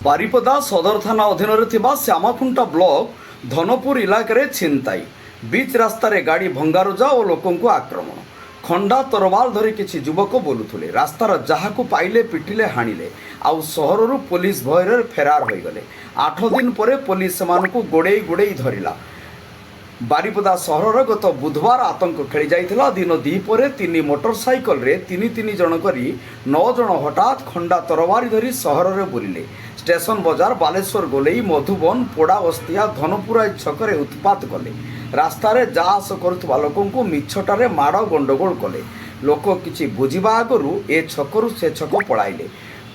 ବାରିପଦା ସଦର ଥାନା ଅଧୀନରେ ଥିବା ଶ୍ୟାମଖୁଣ୍ଟା ବ୍ଲକ ଧନପୁର ଇଲାକାରେ ଛିନତାଇ ବିଚ୍ ରାସ୍ତାରେ ଗାଡ଼ି ଭଙ୍ଗାରୁଜା ଓ ଲୋକଙ୍କୁ ଆକ୍ରମଣ ଖଣ୍ଡା ତରବାଲ ଧରି କିଛି ଯୁବକ ବୁଲୁଥିଲେ ରାସ୍ତାର ଯାହାକୁ ପାଇଲେ ପିଟିଲେ ହାଣିଲେ ଆଉ ସହରରୁ ପୋଲିସ ଭୟରେ ଫେରାର ହୋଇଗଲେ 8 ଦିନ ପରେ ପୋଲିସ ସେମାନଙ୍କୁ ଗୋଡ଼େଇ ଗୋଡ଼େଇ ଧରିଲା। ବାରିପଦା ସହରର ଗତ ବୁଧବାର ଆତଙ୍କ ଖେଳି ଯାଇଥିଲା। ଦିନ ଦ୍ୱିପହରେ 3 ମୋଟରସାଇକେଲରେ ତିନି ଜଣ କରି 9 ଜଣ ହଠାତ୍ ଖଣ୍ଡା ତରବାରୀ ଧରି ସହରରେ ବୁଲିଲେ। ଷ୍ଟେସନ ବଜାର ବାଲେଶ୍ୱର ଗୋଲେଇ ମଧୁବନ ପୋଡ଼ା ବସ୍ତିଆ ଧନପୁରା ଛକରେ ଉତ୍ପାତ କଲେ। ରାସ୍ତାରେ ଯା ଆସ କରୁଥିବା ଲୋକଙ୍କୁ ମିଛଟାରେ ମାଡ଼ ଗଣ୍ଡଗୋଳ କଲେ। ଲୋକ କିଛି ବୁଝିବା ଆଗରୁ ଏ ଛକରୁ ସେ ଛକ ପଳାଇଲେ।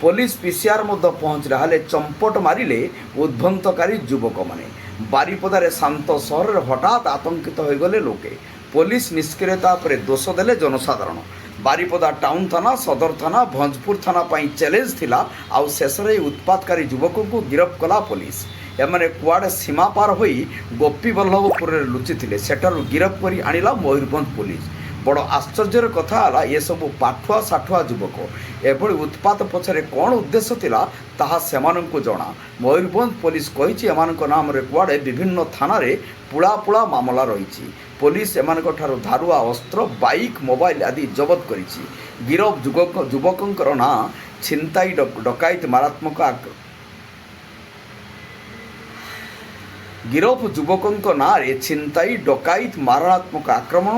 ପୋଲିସ ପିସିଆର ମଧ୍ୟ ପହଞ୍ଚିଲା ହେଲେ ଚମ୍ପଟ ମାରିଲେ ଉଦ୍ଭନ୍ତକାରୀ ଯୁବକମାନେ। ବାରିପଦାରେ ଶାନ୍ତ ସହରରେ ହଠାତ୍ ଆତଙ୍କିତ ହୋଇଗଲେ ଲୋକେ। ପୋଲିସ ନିଷ୍କ୍ରିୟତା ଉପରେ ଦୋଷ ଦେଲେ ଜନସାଧାରଣ। ବାରିପଦା ଟାଉନ ଥାନା ସଦର ଥାନା ଭଞ୍ଜପୁର ଥାନା ପାଇଁ ଚ୍ୟାଲେଞ୍ଜ ଥିଲା ଆଉ ଶେଷରେ ଏହି ଉତ୍ପାତକାରୀ ଯୁବକଙ୍କୁ ଗିରଫ କଲା ପୋଲିସ। ଏମାନେ କୁଆଡ଼େ ସୀମା ପାର ହୋଇ ଗୋପୀବଲ୍ଲଭପୁରରେ ଲୁଚିଥିଲେ ସେଠାରୁ ଗିରଫ କରି ଆଣିଲା ମୟୂରଭଞ୍ଜ ପୋଲିସ। ବଡ଼ ଆଶ୍ଚର୍ଯ୍ୟର କଥା ହେଲା ଏସବୁ ପାଠୁଆ ସାଠୁଆ ଯୁବକ। ଏଭଳି ଉତ୍ପାତ ପଛରେ କ'ଣ ଉଦ୍ଦେଶ୍ୟ ଥିଲା ତାହା ସେମାନଙ୍କୁ ଜଣା। ମୟୂରଭଞ୍ଜ ପୋଲିସ କହିଛି ଏମାନଙ୍କ ନାମରେ କୁଆଡ଼େ ବିଭିନ୍ନ ଥାନାରେ ପୁଳା ମାମଲା ରହିଛି। ପୋଲିସ ଏମାନଙ୍କଠାରୁ ଧାରୁଆ ଅସ୍ତ୍ର ବାଇକ୍ ମୋବାଇଲ ଆଦି ଜବତ କରିଛି। ଗିରଫ ଯୁବକଙ୍କର ନାଁ ଛିନତାଇ ଡକାୟତ ମାରାତ୍ମକ ଗିରଫ ଯୁବକଙ୍କ ନାଁରେ ଛିନତାଇ ଡକାୟତ ମାରଣାତ୍ମକ ଆକ୍ରମଣ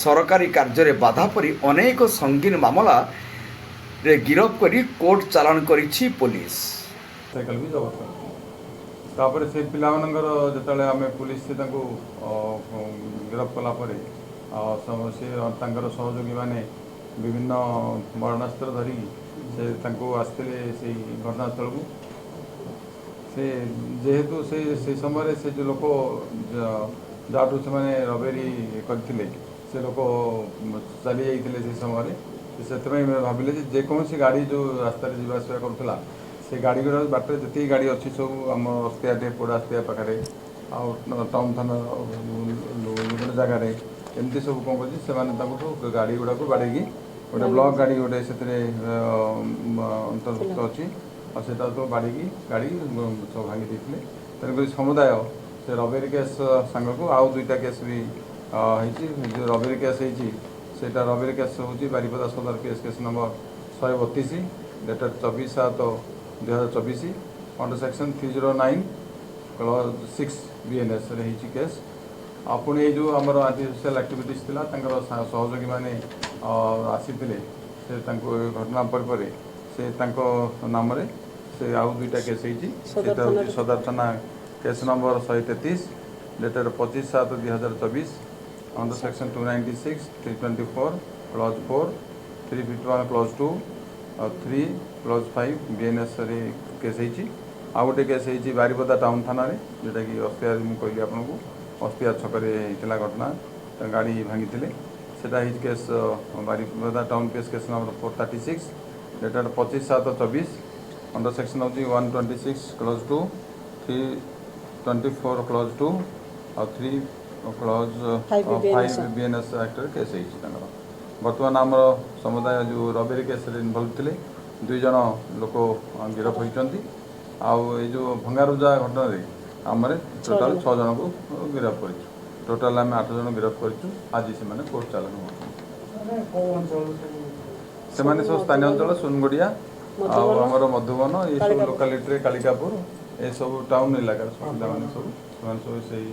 ସରକାରୀ କାର୍ଯ୍ୟରେ ବାଧା ପରି ଅନେକ ସଙ୍ଗୀନ ମାମଲାରେ ଗିରଫ କରି କୋର୍ଟ ଚାଲାଣ କରିଛି ପୋଲିସ। ସାଇକେଲ ବି ଜବତ କଲେ। ତାପରେ ସେ ପିଲାମାନଙ୍କର ଯେତେବେଳେ ଆମେ ପୁଲିସ ତାଙ୍କୁ ଗିରଫ କଲା ପରେ ସେ ତାଙ୍କର ସହଯୋଗୀମାନେ ବିଭିନ୍ନ ମରଣାସ୍ତ୍ର ଧରି ସେ ତାଙ୍କୁ ଆସିଥିଲେ ସେଇ ଘଟଣାସ୍ଥଳକୁ। ସେ ଯେହେତୁ ସେ ସମୟରେ ସେ ଯେଉଁ ଲୋକ ଯାହାଠୁ ସେମାନେ ରବେରୀ କରିଥିଲେ ସେ ଲୋକ ଚାଲି ଯାଇଥିଲେ ସେ ସମୟରେ। ସେଥିପାଇଁ ଭାବିଲେ ଯେ ଯେକୌଣସି ଗାଡ଼ି ଯେଉଁ ରାସ୍ତାରେ ଯିବା ଆସିବା କରୁଥିଲା ସେ ଗାଡ଼ି ଗୁଡ଼ା ବାଟରେ ଯେତିକି ଗାଡ଼ି ଅଛି ସବୁ ଆମ ଅସ୍ତିଆଟେ ପୋଡ଼ା ଅସ୍ତିଆ ପାଖରେ ଆଉ ଟାଉନ ଥାନା ଗୋଟେ ଜାଗାରେ ଏମିତି ସବୁ କ'ଣ କରୁଛି ସେମାନେ ତାଙ୍କଠୁ ଗାଡ଼ି ଗୁଡ଼ାକୁ ବାଡ଼େଇକି ଗୋଟେ ବ୍ଲକ୍ ଗାଡ଼ି ଗୋଟେ ସେଥିରେ ଅନ୍ତର୍ଭୁକ୍ତ ଅଛି ଆଉ ସେଟା ତ ବାଡ଼େଇକି ଗାଡ଼ି ସବୁ ଭାଙ୍ଗି ଦେଇଥିଲେ। ତେଣୁକରି ସମୁଦାୟ ସେ ରବେରୀ କେସ୍ ସାଙ୍ଗକୁ ଆଉ 2ଟା କେସ୍ ବି ହେଇଛି। ଯେଉଁ ରବେରୀ କେସ୍ ହେଇଛି ସେଇଟା ରବେରୀ କେସ୍ ହେଉଛି ବାରିପଦା ସଦର case number 132 dated 24/7/2024 under section 309(6) BNSରେ ହେଇଛି କେସ୍। ପୁଣି ଏଇ ଯେଉଁ ଆମର ଆଣ୍ଟି ସୋସିଆଲ ଆକ୍ଟିଭିଟିସ୍ ଥିଲା ତାଙ୍କର ସହଯୋଗୀମାନେ ଆସିଥିଲେ ସେ ତାଙ୍କୁ ଘଟଣା ପରେ ସେ ତାଙ୍କ ନାମରେ ସେ ଆଉ 2ଟା କେସ୍ ହେଇଛି। ସେଇଟା ହେଉଛି ସଦର ଥାନା case number 133 dated 25/7/2024 under section 296, 324 clause 4, 351 clause 2 ଆଉ 3+5 BNSରେ କେସ୍ ହେଇଛି। ଆଉ ଗୋଟେ କେସ୍ ହେଇଛି ବାରିପଦା ଟାଉନ ଥାନାରେ ଯେଉଁଟାକି ଅସ୍ତିଆ ମୁଁ କହିଲି ଆପଣଙ୍କୁ ଅସ୍ତିଆ ଛକରେ ହେଇଥିଲା ଘଟଣା ଗାଡ଼ି ଭାଙ୍ଗିଥିଲେ। ସେଇଟା ହେଇଛି case Baripada town case number 436 dated 25/7/24 under section ହେଉଛି 126 clause 2, 324 clause 2 ଆଉ 3+5 BNS ଆକ୍ଟରେ କେସ୍ ହେଇଛି ତାଙ୍କର। ବର୍ତ୍ତମାନ ଆମର ସମୁଦାୟ ଯେଉଁ ରବେରୀ କେସ୍ରେ ଇନଭଲ୍ଭ ଥିଲେ 2 ଜଣ ଲୋକ ଗିରଫ ହୋଇଛନ୍ତି। ଆଉ ଏଇ ଯେଉଁ ଭଙ୍ଗାରୁଜା ଘଟଣାରେ ଆମର ଟୋଟାଲ୍ 6 ଜଣଙ୍କୁ ଗିରଫ କରିଛୁ। ଟୋଟାଲ୍ ଆମେ 8 ଜଣ ଗିରଫ କରିଛୁ। ଆଜି ସେମାନେ କୋର୍ଟ ଚାଲାଣ ହେଉଛନ୍ତି। ସେମାନେ ସବୁ ସ୍ଥାନୀୟ ଅଞ୍ଚଳ ସୁନଗଡ଼ିଆ ଆଉ ଆମର ମଧୁବନ ଏସବୁ ଲୋକାଲିଟିରେ କାଳିକାପୁର ଏସବୁ ଟାଉନ ଇଲାକାର ସବୁ ପିଲାମାନେ ସେମାନେ ସବୁ ସେଇ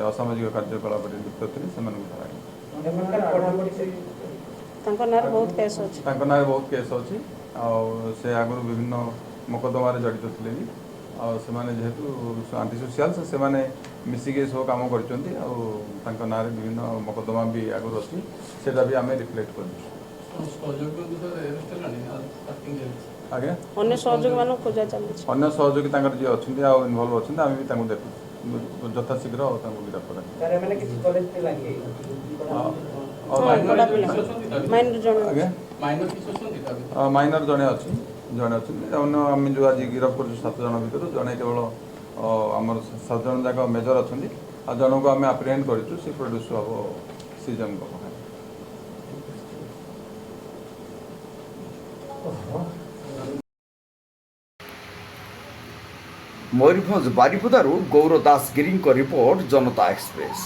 ଅସାମାଜିକ କାର୍ଯ୍ୟକଳାପରେ ଲିପ୍ତ ଥିଲେ। ସେମାନଙ୍କୁ ଧରା ତାଙ୍କ ନାଁରେ ବହୁତ କେସ୍ ଅଛି ଆଉ ସେ ଆଗରୁ ବିଭିନ୍ନ ମକଦ୍ଦମାରେ ଜଡ଼ିତ ଥିଲେ ବି ଆଉ ସେମାନେ ଯେହେତୁ ଆଣ୍ଟି ସୋସିଆଲ ସେମାନେ ମିଶିକି ସବୁ କାମ କରିଛନ୍ତି ଆଉ ତାଙ୍କ ନାଁରେ ବିଭିନ୍ନ ମକଦ୍ଦମା ବି ଆଗରୁ ଅଛି ସେଇଟା ବି ଆମେ ରିଫ୍ଲେକ୍ଟ କରିଛୁ। ଆଜ୍ଞା ଅନ୍ୟ ସହଯୋଗୀମାନଙ୍କୁ ଖୋଜା ଚାଲିଛି। ଅନ୍ୟ ସହଯୋଗୀ ତାଙ୍କର ଯିଏ ଅଛନ୍ତି ଆଉ ଇନଭଲ୍ଭ ଅଛନ୍ତି ଆମେ ବି ତାଙ୍କୁ ଦେଖୁ ଯଥାଶୀଘ୍ର ତାଙ୍କୁ ଗିରଫ କରାଯିବ। ମାଇନର ଜଣେ ଅଛନ୍ତି ଆମେ ଯେଉଁ ଆଜି ଗିରଫ କରୁଛୁ 7 ଜଣ ଭିତରୁ ଜଣେ କେବଳ ଆମର 7 ଜଣ ଯାକ ମେଜର ଅଛନ୍ତି ଆଉ ଜଣଙ୍କୁ ଆମେ ଆପ୍ରିହେଣ୍ଡ କରିଛୁ ସେ ପ୍ରଡ୍ୟୁସ୍ ହେବ ସିଜନଙ୍କ ପାଖରେ। ମୟୂରଭଞ୍ଜ ବାରିପଦାରୁ ଗୌର ଦାସଗିରିଙ୍କ ରିପୋର୍ଟ, ଜନତା ଏକ୍ସପ୍ରେସ।